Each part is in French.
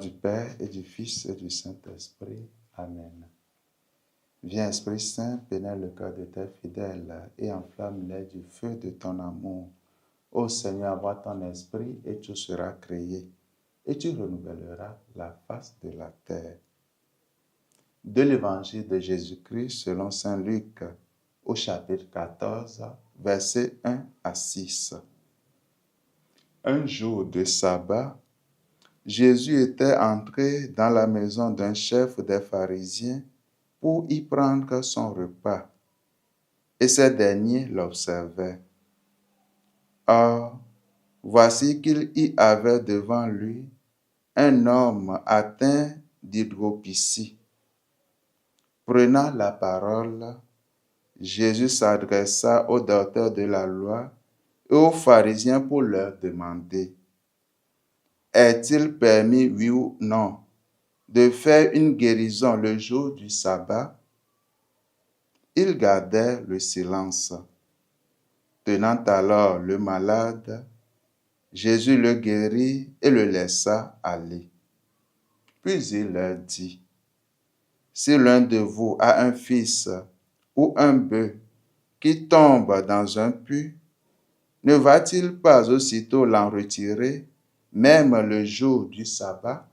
du Père et du Fils et du Saint-Esprit. Amen. Viens, Esprit Saint, pénètre le cœur de tes fidèles et enflamme-les du feu de ton amour. Ô Seigneur, envoie ton esprit et tout sera créé, et tu renouvelleras la face de la terre. De l'Évangile de Jésus-Christ selon saint Luc, au chapitre 14, versets 1 à 6. Un jour de sabbat, Jésus était entré dans la maison d'un chef des pharisiens pour y prendre son repas, et ces derniers l'observaient. Or, voici qu'il y avait devant lui un homme atteint d'hydropsie. Prenant la parole, Jésus s'adressa aux docteurs de la loi et aux pharisiens pour leur demander: est-il permis, oui ou non, de faire une guérison le jour du sabbat? Ils gardèrent le silence. Tenant alors le malade, Jésus le guérit et le laissa aller. Puis il leur dit: si l'un de vous a un fils ou un bœuf qui tombe dans un puits, ne va-t-il pas aussitôt l'en retirer, même le jour du sabbat?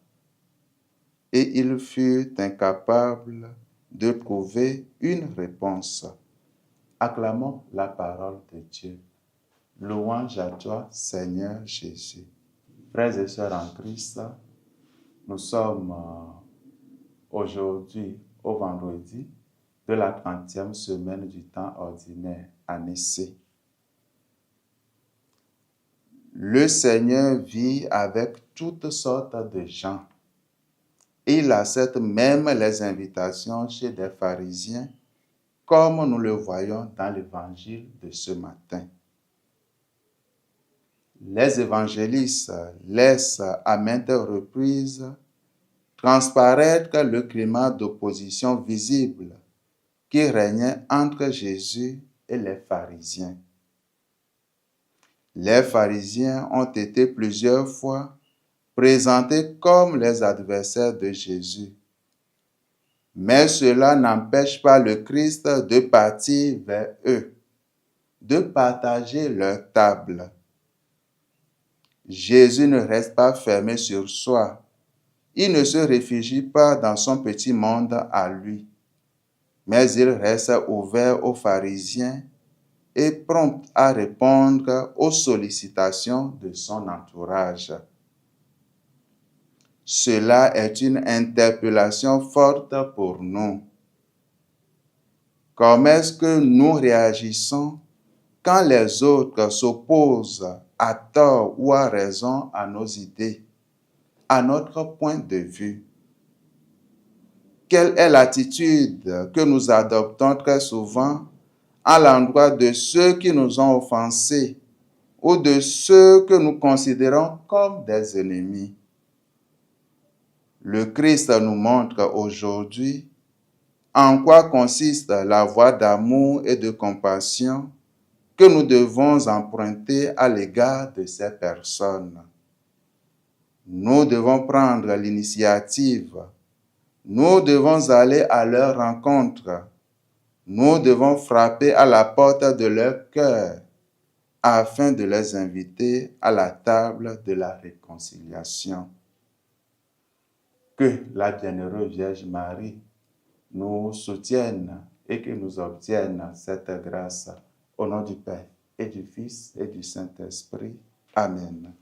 Et ils furent incapables de trouver une réponse. Acclamons la parole de Dieu. Louange à toi, Seigneur Jésus. Frères et sœurs en Christ, nous sommes aujourd'hui au vendredi de la 30e semaine du temps ordinaire, année C. Le Seigneur vit avec toutes sortes de gens. Il accepte même les invitations chez des pharisiens, comme nous le voyons dans l'évangile de ce matin. Les évangélistes laissent à maintes reprises transparaître le climat d'opposition visible qui régnait entre Jésus et les pharisiens. Les pharisiens ont été plusieurs fois présentés comme les adversaires de Jésus. Mais cela n'empêche pas le Christ de partir vers eux, de partager leur table. Jésus ne reste pas fermé sur soi. Il ne se réfugie pas dans son petit monde à lui, mais il reste ouvert aux pharisiens et prompt à répondre aux sollicitations de son entourage. Cela est une interpellation forte pour nous. Comment est-ce que nous réagissons quand les autres s'opposent à tort ou à raison à nos idées, à notre point de vue? Quelle est l'attitude que nous adoptons très souvent à l'endroit de ceux qui nous ont offensés ou de ceux que nous considérons comme des ennemis? Le Christ nous montre aujourd'hui en quoi consiste la voie d'amour et de compassion que nous devons emprunter à l'égard de ces personnes. Nous devons prendre l'initiative. Nous devons aller à leur rencontre. Nous devons frapper à la porte de leur cœur afin de les inviter à la table de la réconciliation. Que la bienheureuse Vierge Marie nous soutienne et que nous obtienne cette grâce. Au nom du Père et du Fils et du Saint-Esprit. Amen.